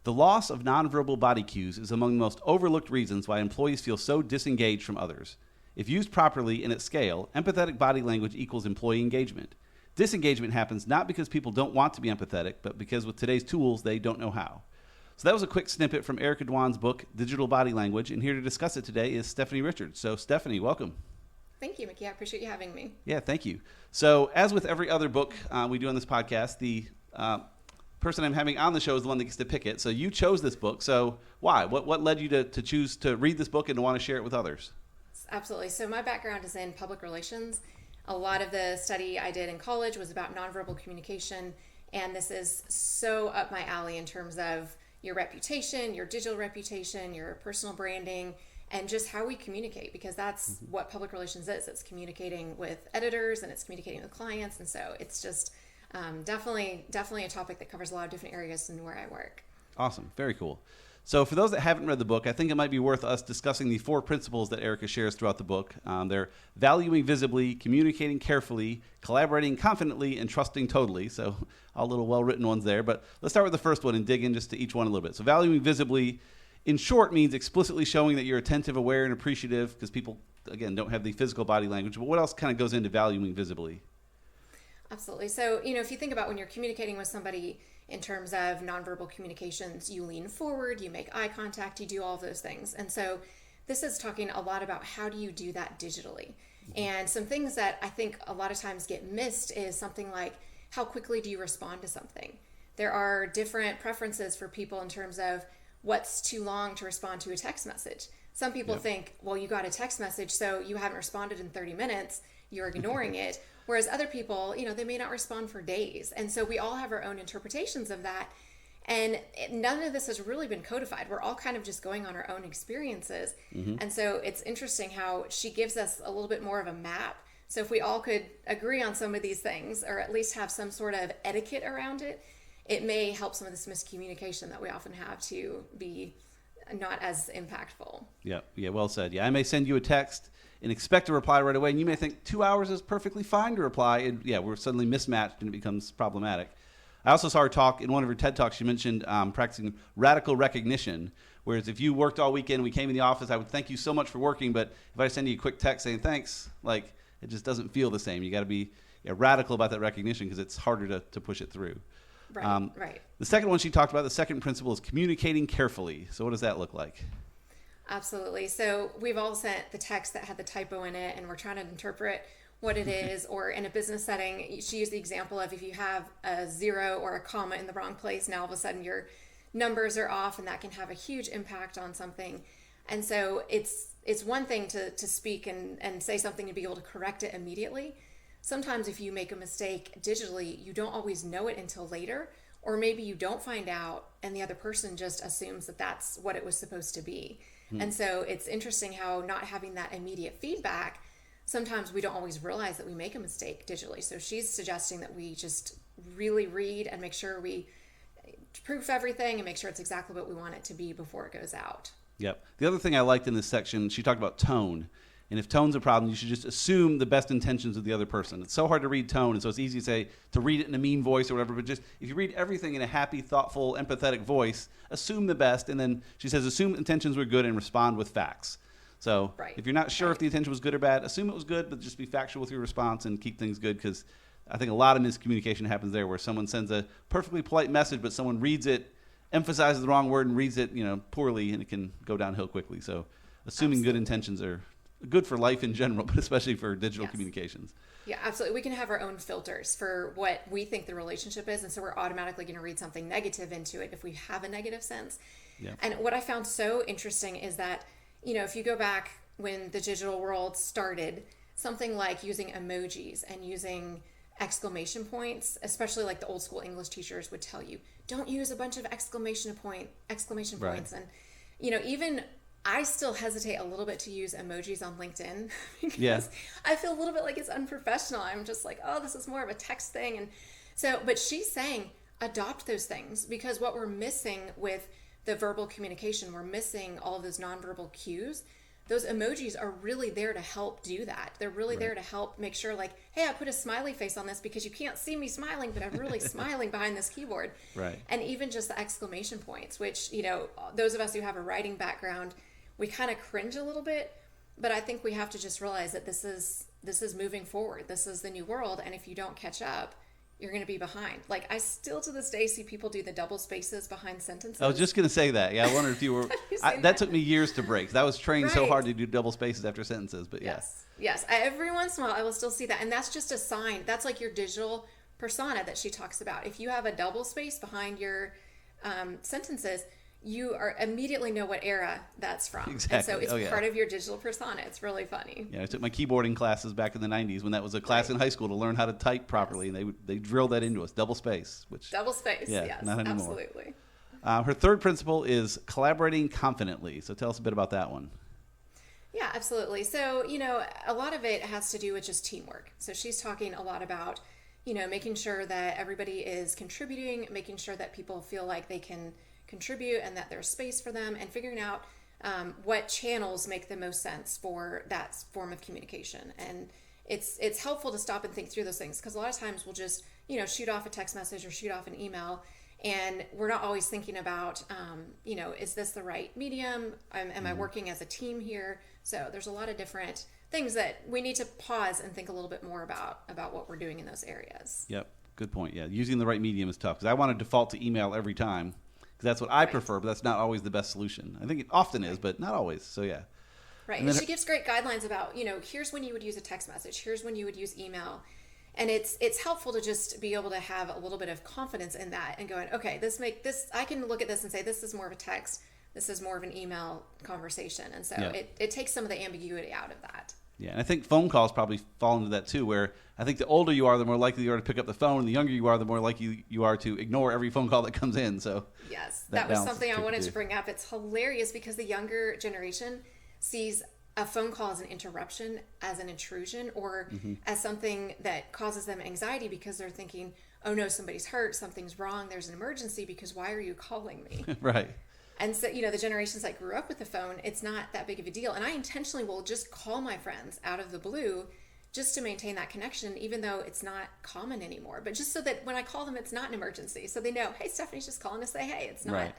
The loss of nonverbal body cues is among the most overlooked reasons why employees feel so disengaged from others. If used properly and at scale, empathetic body language equals employee engagement. Disengagement happens not because people don't want to be empathetic, but because with today's tools, they don't know how. So that was a quick snippet from Erica Dhawan's book, Digital Body Language, and here to discuss it today is Stephanie Richards. So Stephanie, welcome. Thank you, Mickey. I appreciate you having me. Yeah, thank you. So as with every other book we do on this podcast, the person I'm having on the show is the one that gets to pick it. So you chose this book. So why? What led you to choose to read this book and to want to share it with others? Absolutely. So my background is in public relations. A lot of the study I did in college was about nonverbal communication, and this is so up my alley in terms of your reputation, your digital reputation, your personal branding, and just how we communicate, because that's what public relations is. It's communicating with editors and it's communicating with clients, and so it's just definitely a topic that covers a lot of different areas in where I work. Awesome. Very cool. So for those that haven't read the book, I think it might be worth us discussing the 4 principles that Erica shares throughout the book. They're valuing visibly, communicating carefully, collaborating confidently, and trusting totally. So all little well-written ones there. But let's start with the first one and dig in just to each one a little bit. So valuing visibly, in short, means explicitly showing that you're attentive, aware, and appreciative, because people, again, don't have the physical body language. But what else kind of goes into valuing visibly? Absolutely. So, if you think about when you're communicating with somebody in terms of nonverbal communications, you lean forward, you make eye contact, you do all of those things. And so this is talking a lot about how do you do that digitally. And some things that I think a lot of times get missed is something like, how quickly do you respond to something? There are different preferences for people in terms of what's too long to respond to a text message. Some people think, well, you got a text message, so you haven't responded in 30 minutes, you're ignoring it. Whereas other people, they may not respond for days. And so we all have our own interpretations of that. And none of this has really been codified. We're all kind of just going on our own experiences. And so it's interesting how she gives us a little bit more of a map. So if we all could agree on some of these things, or at least have some sort of etiquette around it, it may help some of this miscommunication that we often have to be not as impactful. Yeah, well said. Yeah, I may send you a text and expect a reply right away, and you may think 2 hours is perfectly fine to reply, and we're suddenly mismatched and it becomes problematic. I also saw her talk in one of her TED Talks. She mentioned practicing radical recognition, whereas if you worked all weekend, we came in the office, I would thank you so much for working, but if I send you a quick text saying thanks, it just doesn't feel the same. You got to be radical about that recognition because it's harder to push it through. Right. The second one she talked about, the second principle, is communicating carefully. So what does that look like? Absolutely. So we've all sent the text that had the typo in it, and we're trying to interpret what it is. Or in a business setting, she used the example of if you have a 0 or a comma in the wrong place, now all of a sudden your numbers are off, and that can have a huge impact on something. And so it's one thing to speak and say something and be able to correct it immediately. Sometimes if you make a mistake digitally, you don't always know it until later, or maybe you don't find out and the other person just assumes that that's what it was supposed to be. And so it's interesting how not having that immediate feedback, sometimes we don't always realize that we make a mistake digitally. So she's suggesting that we just really read and make sure we proof everything and make sure it's exactly what we want it to be before it goes out. Yep. The other thing I liked in this section, she talked about tone. And if tone's a problem, you should just assume the best intentions of the other person. It's so hard to read tone, and so it's easy to say to read it in a mean voice or whatever, but just if you read everything in a happy, thoughtful, empathetic voice, assume the best, and then she says assume intentions were good and respond with facts. So if you're not sure if the intention was good or bad, assume it was good, but just be factual with your response and keep things good, because I think a lot of miscommunication happens there where someone sends a perfectly polite message, but someone reads it, emphasizes the wrong word, and reads it poorly, and it can go downhill quickly. So assuming good intentions are good for life in general, but especially for digital communications. Yeah, absolutely. We can have our own filters for what we think the relationship is, and so we're automatically going to read something negative into it if we have a negative sense. Yeah. And what I found so interesting is that, if you go back when the digital world started, something like using emojis and using exclamation points, especially like the old school English teachers would tell you, don't use a bunch of exclamation points. And, even I still hesitate a little bit to use emojis on LinkedIn because I feel a little bit like it's unprofessional. I'm just like, oh, this is more of a text thing. And so, but she's saying adopt those things, because what we're missing with the verbal communication, we're missing all of those nonverbal cues. those emojis are really there to help do that. They're really there to help make sure, like, hey, I put a smiley face on this because you can't see me smiling, but I'm really smiling behind this keyboard. Right. And even just the exclamation points, which, those of us who have a writing background, we kind of cringe a little bit, but I think we have to just realize that this is moving forward. This is the new world, and if you don't catch up, you're going to be behind. Like, I still to this day see people do the double spaces behind sentences. I was just going to say that. Yeah, I wondered if you were. That took me years to break. I was trained so hard to do double spaces after sentences, but Yes. Every once in a while, I will still see that, and that's just a sign. That's like your digital persona that she talks about. If you have a double space behind your sentences, you immediately know what era that's from. Exactly. And so it's part of your digital persona. It's really funny. Yeah, I took my keyboarding classes back in the 90s when that was a class in high school to learn how to type properly, and they drilled that into us, double space. Double space, yes, not anymore. Absolutely. Her third principle is collaborating confidently. So tell us a bit about that one. Yeah, absolutely. So, a lot of it has to do with just teamwork. So she's talking a lot about, making sure that everybody is contributing, making sure that people feel like they can contribute and that there's space for them, and figuring out what channels make the most sense for that form of communication. And it's helpful to stop and think through those things, because a lot of times we'll just shoot off a text message or shoot off an email, and we're not always thinking about is this the right medium? Am I working as a team here? So there's a lot of different things that we need to pause and think a little bit more about what we're doing in those areas. Yep, good point. Yeah, using the right medium is tough, because I want to default to email every time. That's what I prefer, but that's not always the best solution. I think it often is, but not always. So yeah. Right. And she gives great guidelines about, here's when you would use a text message, here's when you would use email. And it's helpful to just be able to have a little bit of confidence in that and going, okay, I can look at this and say, this is more of a text, this is more of an email conversation. And so it takes some of the ambiguity out of that. Yeah, and I think phone calls probably fall into that too, where I think the older you are, the more likely you are to pick up the phone, and the younger you are, the more likely you are to ignore every phone call that comes in. So yes, that was something I wanted to bring up. It's hilarious because the younger generation sees a phone call as an interruption, as an intrusion, or as something that causes them anxiety, because they're thinking, oh no, somebody's hurt, something's wrong, there's an emergency, because why are you calling me? Right. And so, the generations that grew up with the phone, it's not that big of a deal. And I intentionally will just call my friends out of the blue just to maintain that connection, even though it's not common anymore. But just so that when I call them, it's not an emergency. So they know, hey, Stephanie's just calling to say, hey, it's not,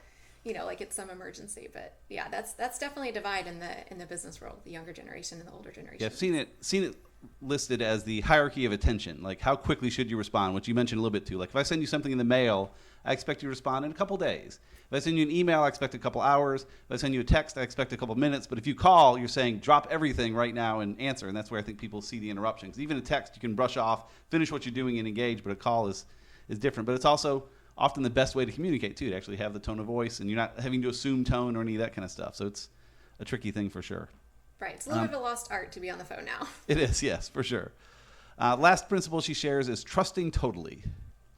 like it's some emergency. But yeah, that's definitely a divide in the business world, the younger generation and the older generation. Yeah, I've seen it listed as the hierarchy of attention. Like, how quickly should you respond, which you mentioned a little bit too. Like, if I send you something in the mail, I expect you to respond in a couple days. If I send you an email, I expect a couple hours. If I send you a text, I expect a couple minutes. But if you call, you're saying drop everything right now and answer. And that's where I think people see the interruption. Because even a text, you can brush off, finish what you're doing and engage. But a call is different. But it's also often the best way to communicate too, to actually have the tone of voice. And you're not having to assume tone or any of that kind of stuff. So it's a tricky thing for sure. Right. It's a little bit of a lost art to be on the phone now. It is, yes, for sure. Last principle she shares is trusting totally.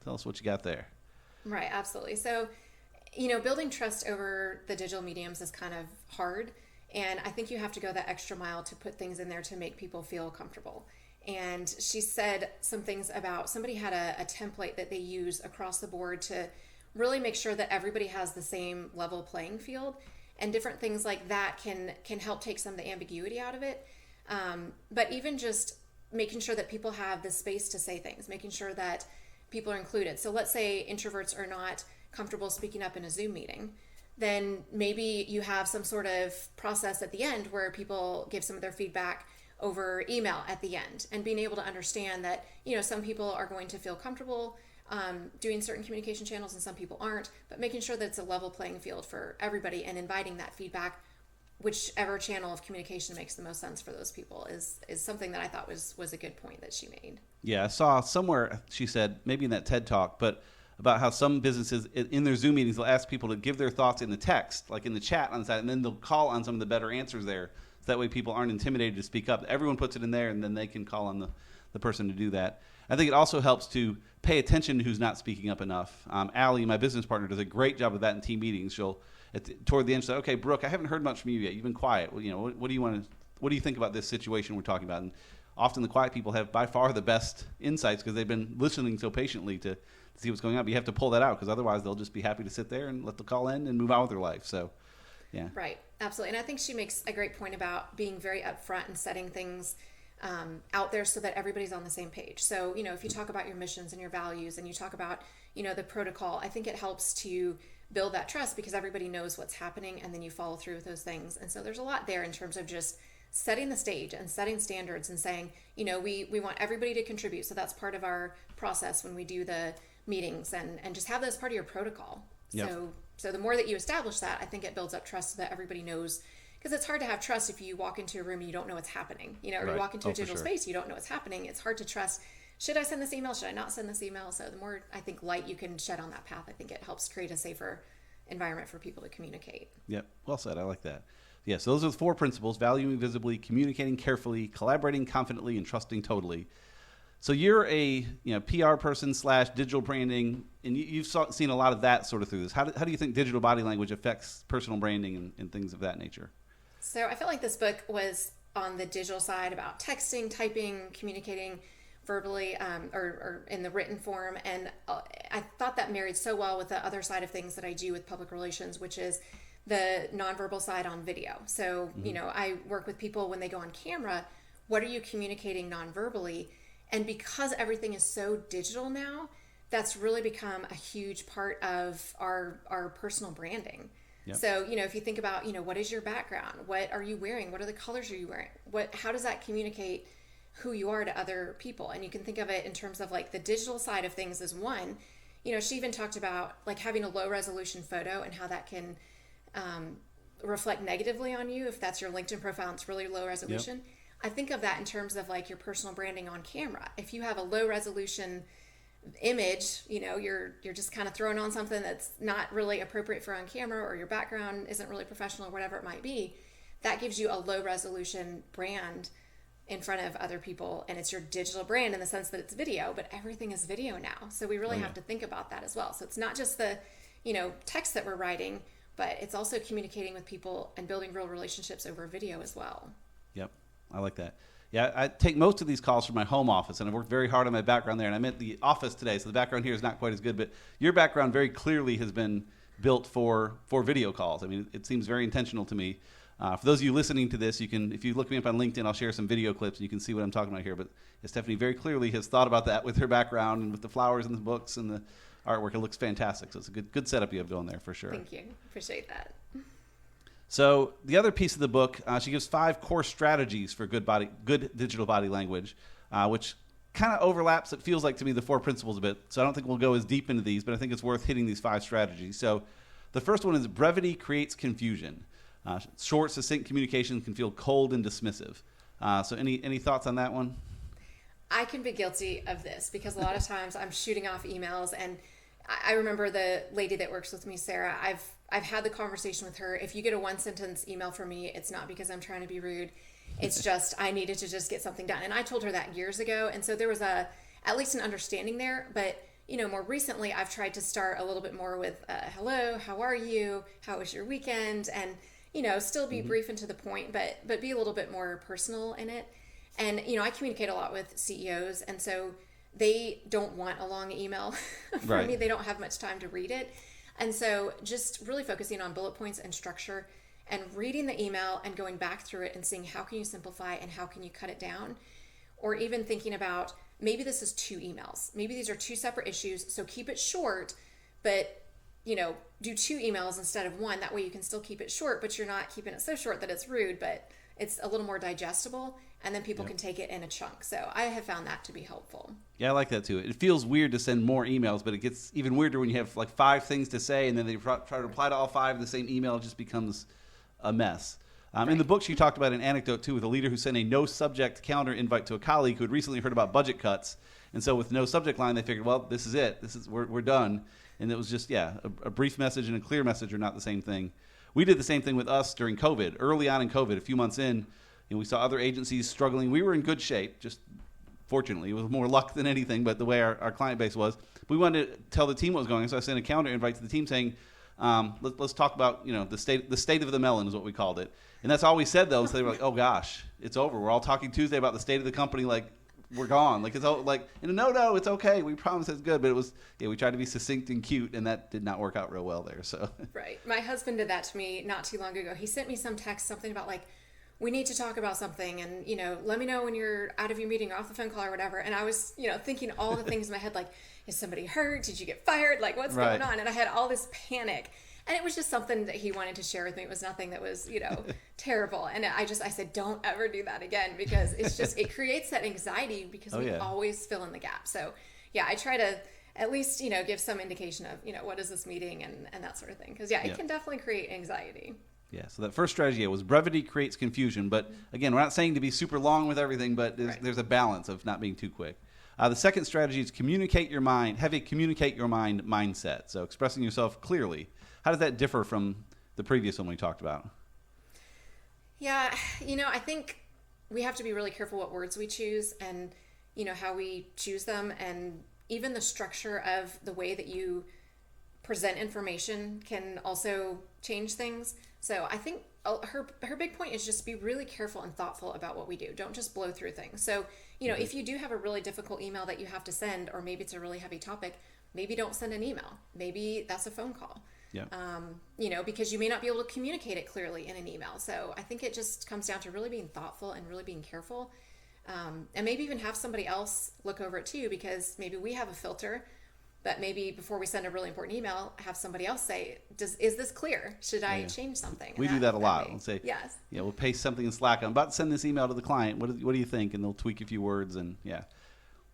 Tell us what you got there. Right, absolutely. So, building trust over the digital mediums is kind of hard. And I think you have to go that extra mile to put things in there to make people feel comfortable. And she said some things about somebody had a template that they use across the board to really make sure that everybody has the same level playing field. And different things like that can help take some of the ambiguity out of it. But even just making sure that people have the space to say things, making sure that people are included. So let's say introverts are not comfortable speaking up in a Zoom meeting. Then maybe you have some sort of process at the end where people give some of their feedback over email at the end, and being able to understand that, some people are going to feel comfortable doing certain communication channels and some people aren't, but making sure that it's a level playing field for everybody and inviting that feedback, whichever channel of communication makes the most sense for those people is something that I thought was a good point that she made. Yeah, I saw somewhere, she said, maybe in that TED Talk, but about how some businesses in their Zoom meetings, they'll ask people to give their thoughts in the text, like in the chat on the side, and then they'll call on some of the better answers there. So that way people aren't intimidated to speak up. Everyone puts it in there, and then they can call on the person to do that. I think it also helps to pay attention to who's not speaking up enough. Allie, my business partner, does a great job of that in team meetings. She'll, toward the end, say, okay, Brooke, I haven't heard much from you yet. You've been quiet. Well, what do you think about this situation we're talking about? And often the quiet people have by far the best insights because they've been listening so patiently to see what's going on. But you have to pull that out because otherwise they'll just be happy to sit there and let the call end and move on with their life. So Yeah. Right. Absolutely. And I think she makes a great point about being very upfront and setting things out there so that everybody's on the same page. So, if you talk about your missions and your values and you talk about, the protocol, I think it helps to build that trust because everybody knows what's happening and then you follow through with those things. And so there's a lot there in terms of just setting the stage and setting standards and saying, we want everybody to contribute. So that's part of our process when we do the meetings and just have that as part of your protocol. Yep. So the more that you establish that, I think it builds up trust so that everybody knows, because it's hard to have trust if you walk into a room and you don't know what's happening, or Right. you walk into a digital for sure. space, you don't know what's happening. It's hard to trust. Should I send this email? Should I not send this email? So the more, I think, light you can shed on that path, I think it helps create a safer environment for people to communicate. Yep. Well said. I like that. Yeah. So those are the 4 principles: valuing visibly, communicating carefully, collaborating confidently, and trusting totally. So you're a PR person / digital branding, and you've seen a lot of that sort of through this. How do you think digital body language affects personal branding and things of that nature? So I felt like this book was on the digital side about texting, typing, communicating verbally or in the written form. And I thought that married so well with the other side of things that I do with public relations, which is the nonverbal side on video. So, I work with people when they go on camera, what are you communicating nonverbally? And because everything is so digital now, that's really become a huge part of our personal branding. Yep. So, if you think about, what is your background? What are you wearing? What are the colors are you wearing? How does that communicate who you are to other people? And you can think of it in terms of like the digital side of things as one. She even talked about like having a low resolution photo and how that can reflect negatively on you if that's your LinkedIn profile and it's really low resolution. Yep. I think of that in terms of like your personal branding on camera. If you have a low resolution image, you're just kind of throwing on something that's not really appropriate for on camera, or your background isn't really professional or whatever it might be, that gives you a low resolution brand in front of other people, and it's your digital brand in the sense that it's video, but everything is video now. So we really have to think about that as well. So it's not just the, text that we're writing, but it's also communicating with people and building real relationships over video as well. Yep. I like that. Yeah, I take most of these calls from my home office, and I've worked very hard on my background there. And I'm at the office today, so the background here is not quite as good. But your background very clearly has been built for video calls. I mean, it seems very intentional to me. For those of you listening to this, you can, if you look me up on LinkedIn, I'll share some video clips, and you can see what I'm talking about here. But Stephanie very clearly has thought about that with her background and with the flowers and the books and the artwork. It looks fantastic. So it's a good setup you have going there for sure. Thank you. Appreciate that. So the other piece of the book, she gives 5 core strategies for good digital body language, which kind of overlaps, it feels like to me, the 4 principles a bit. So I don't think we'll go as deep into these, but I think it's worth hitting these 5 strategies. So the first one is brevity creates confusion. Short, succinct communication can feel cold and dismissive. So any thoughts on that one? I can be guilty of this because a lot of times I'm shooting off emails, and I remember the lady that works with me, Sarah. I've had the conversation with her. If you get a 1-sentence email from me, it's not because I'm trying to be rude. It's just I needed to just get something done. And I told her that years ago. And so there was at least an understanding there. But, more recently I've tried to start a little bit more with, hello, how are you? How was your weekend? And, still be brief and to the point, but be a little bit more personal in it. And, I communicate a lot with CEOs. And so they don't want a long email from me. They don't have much time to read it. And so just really focusing on bullet points and structure and reading the email and going back through it and seeing how can you simplify and how can you cut it down, or even thinking about maybe this is 2 emails. Maybe these are 2 separate issues. So keep it short, but do 2 emails instead of 1. That way you can still keep it short, but you're not keeping it so short that it's rude, but it's a little more digestible, and then people can take it in a chunk. So I have found that to be helpful. Yeah, I like that too. It feels weird to send more emails, but it gets even weirder when you have like 5 things to say, and then they try to reply to all 5 in the same email. It just becomes a mess. In the book, she talked about an anecdote too with a leader who sent a no-subject calendar invite to a colleague who had recently heard about budget cuts, and so with no subject line, they figured, well, this is it. We're done. And it was just a brief message and a clear message are not the same thing. We did the same thing with us during COVID. Early on in COVID, a few months in, we saw other agencies struggling. We were in good shape, just fortunately. It was more luck than anything, but the way our client base was. We wanted to tell the team what was going on, so I sent a calendar invite to the team saying, let's talk about the state of the melon is what we called it. And that's all we said, though. So they were like, oh, gosh, it's over. We're all talking Tuesday about the state of the company like we're gone. Like, it's all like, no, it's okay. We promise it's good. But it was, we tried to be succinct and cute, and that did not work out real well there. So right. My husband did that to me not too long ago. He sent me some text, something about like, we need to talk about something, and let me know when you're out of your meeting or off the phone call or whatever. And I was thinking all the things in my head, like, is somebody hurt? Did you get fired? Like, what's going on? And I had all this panic, and it was just something that he wanted to share with me. It was nothing that was terrible. And I said, don't ever do that again, because it's just, it creates that anxiety, because we always fill in the gap. So I try to at least give some indication of what is this meeting and that sort of thing, because it can definitely create anxiety. Yeah, so that first strategy was brevity creates confusion. But again, we're not saying to be super long with everything, but there's a balance of not being too quick. The second strategy is communicate your mind, have a communicate your mind mindset. So expressing yourself clearly. How does that differ from the previous one we talked about? Yeah, I think we have to be really careful what words we choose, and how we choose them, and even the structure of the way that you present information can also change things. So I think her big point is just be really careful and thoughtful about what we do. Don't just blow through things. So, if you do have a really difficult email that you have to send, or maybe it's a really heavy topic, maybe don't send an email. Maybe that's a phone call. Yeah. Because you may not be able to communicate it clearly in an email. So I think it just comes down to really being thoughtful and really being careful. And maybe even have somebody else look over it too, because maybe we have a filter. But maybe before we send a really important email, have somebody else say, is this clear? Should I change something? We do that a lot. We'll say, yes. We'll paste something in Slack. I'm about to send this email to the client. What do you think? And they'll tweak a few words. And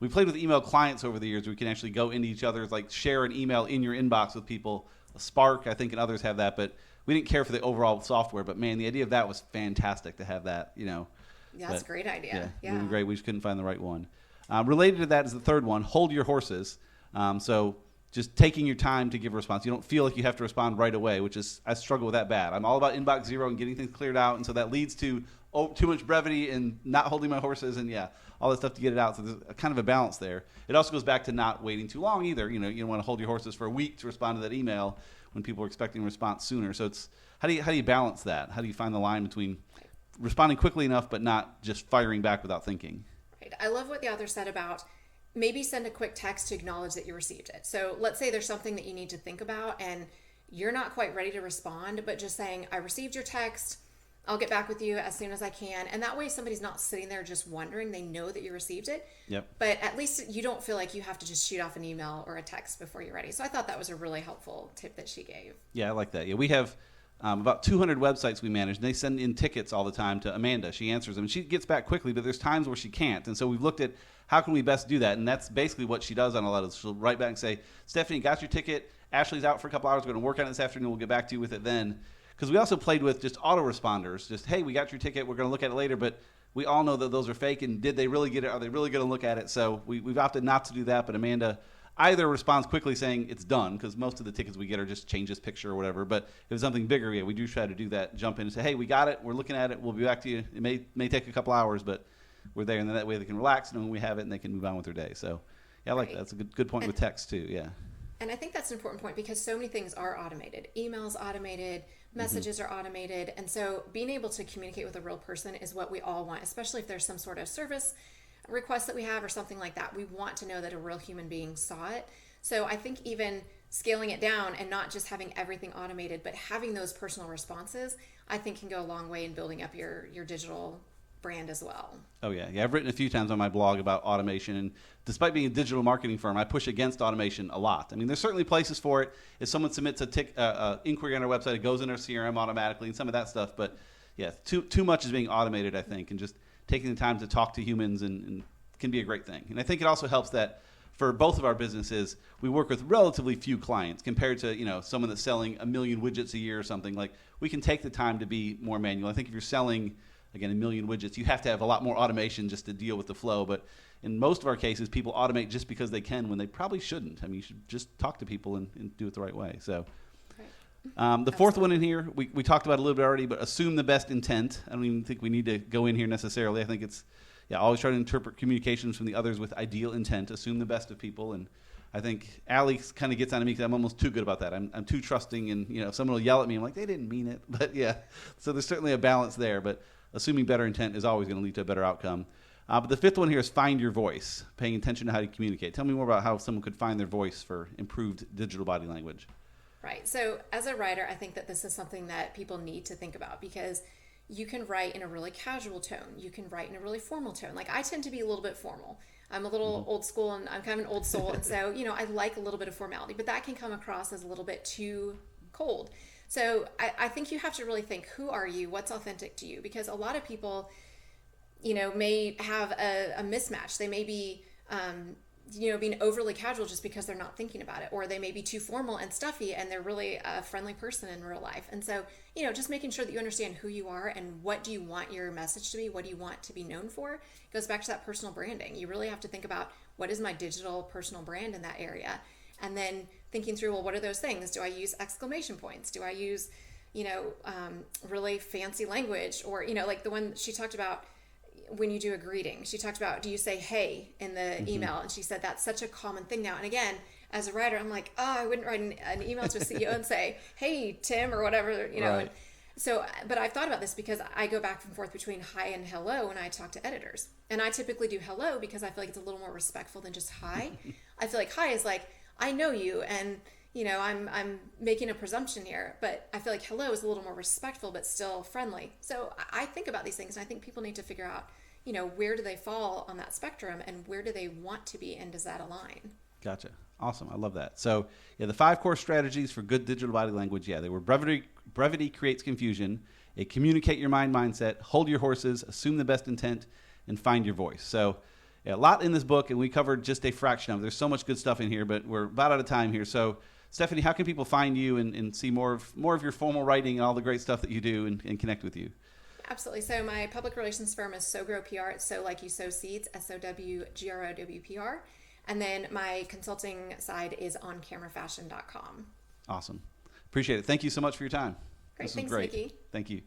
we played with email clients over the years. We can actually go into each other's, like, share an email in your inbox with people. Spark, I think, and others have that. But we didn't care for the overall software. But, man, the idea of that was fantastic to have that, Yeah, that's a great idea. Yeah. Really great. We just couldn't find the right one. Related to that is the third one, hold your horses. So just taking your time to give a response. You don't feel like you have to respond right away, which is, I struggle with that bad. I'm all about inbox zero and getting things cleared out. And so that leads to too much brevity and not holding my horses and all that stuff to get it out. So there's a kind of a balance there. It also goes back to not waiting too long either. You don't want to hold your horses for a week to respond to that email when people are expecting a response sooner. So it's, how do you balance that? How do you find the line between responding quickly enough but not just firing back without thinking? Right. I love what the author said about maybe send a quick text to acknowledge that you received it. So let's say there's something that you need to think about and you're not quite ready to respond, but just saying, I received your text. I'll get back with you as soon as I can. And that way somebody's not sitting there just wondering. They know that you received it. Yep. But at least you don't feel like you have to just shoot off an email or a text before you're ready. So I thought that was a really helpful tip that she gave. Yeah, I like that. Yeah, we have about 200 websites we manage. And they send in tickets all the time to Amanda. She answers them. And she gets back quickly, but there's times where she can't. And so we've looked at how can we best do that. And that's basically what she does on a lot of this. She'll write back and say, Stephanie, got your ticket. Ashley's out for a couple hours. We're going to work on it this afternoon. We'll get back to you with it then. Because we also played with just autoresponders. Just, hey, we got your ticket. We're going to look at it later. But we all know that those are fake. And did they really get it? Are they really going to look at it? So we've opted not to do that. But Amanda either responds quickly saying it's done, because most of the tickets we get are just change this picture or whatever. But if it's something bigger, we do try to do that. Jump in and say, hey, we got it. We're looking at it. We'll be back to you. It may take a couple hours, but we're there. And then that way they can relax knowing we have it and they can move on with their day. So, yeah, I like that. That's a good point with text, too. Yeah. And I think that's an important point because so many things are automated. Emails automated, messages are automated. And so being able to communicate with a real person is what we all want, especially if there's some sort of service request that we have or something like that. We want to know that a real human being saw it. So I think even scaling it down and not just having everything automated, but having those personal responses, I think can go a long way in building up your digital brand as well. Oh, yeah. Yeah, I've written a few times on my blog about automation. And despite being a digital marketing firm, I push against automation a lot. I mean, there's certainly places for it. If someone submits a inquiry on our website, it goes in our CRM automatically and some of that stuff. But, yeah, too much is being automated, I think. And just taking the time to talk to humans and can be a great thing. And I think it also helps that for both of our businesses, we work with relatively few clients compared to, someone that's selling 1 million widgets a year or something. Like, we can take the time to be more manual. I think if you're selling, again, 1 million widgets, you have to have a lot more automation just to deal with the flow. But in most of our cases, people automate just because they can when they probably shouldn't. I mean, you should just talk to people and do it the right way. So the fourth one in here, we talked about a little bit already, but assume the best intent. I don't even think we need to go in here necessarily. I think it's, always try to interpret communications from the others with ideal intent, assume the best of people. And I think Allie kind of gets on to me because I'm almost too good about that. I'm too trusting, and if someone will yell at me, I'm like, they didn't mean it. But yeah, so there's certainly a balance there. But assuming better intent is always going to lead to a better outcome. But the fifth one here is find your voice, paying attention to how you communicate. Tell me more about how someone could find their voice for improved digital body language. Right. So as a writer, I think that this is something that people need to think about, because you can write in a really casual tone. You can write in a really formal tone. Like, I tend to be a little bit formal. I'm a little old school, and I'm kind of an old soul. And so, I like a little bit of formality, but that can come across as a little bit too cold. So I think you have to really think, who are you? What's authentic to you? Because a lot of people, may have a mismatch. They may be, being overly casual just because they're not thinking about it, or they may be too formal and stuffy and they're really a friendly person in real life. And so, just making sure that you understand who you are and what do you want your message to be, what do you want to be known for, goes back to that personal branding. You really have to think about, what is my digital personal brand in that area? And then thinking through, well, what are those things? Do I use exclamation points? Do I use, really fancy language? Or, like the one she talked about, when you do a greeting, she talked about, do you say hey in the email? And she said that's such a common thing now. And again, as a writer, I'm like, I wouldn't write an email to a CEO and say, hey, Tim, or whatever, Right. And so, but I've thought about this because I go back and forth between hi and hello when I talk to editors. And I typically do hello because I feel like it's a little more respectful than just hi. I feel like hi is like, I know you, and I'm making a presumption here, but I feel like hello is a little more respectful but still friendly. So I think about these things, and I think people need to figure out, where do they fall on that spectrum, and where do they want to be, and does that align? Gotcha. Awesome. I love that. So, the 5 core strategies for good digital body language. They were brevity creates confusion, a communicate your mind mindset, hold your horses, assume the best intent, and find your voice. So, a lot in this book, and we covered just a fraction of it. There's so much good stuff in here, but we're about out of time here. So, Stephanie, how can people find you and see more of your formal writing and all the great stuff that you do and connect with you? Absolutely. So my public relations firm is So Grow PR. It's so like you sow seeds, SOWGROWPR. And then my consulting side is oncamerafashion.com. Awesome. Appreciate it. Thank you so much for your time. Great. This was Thanks, great. Nikki. Thank you.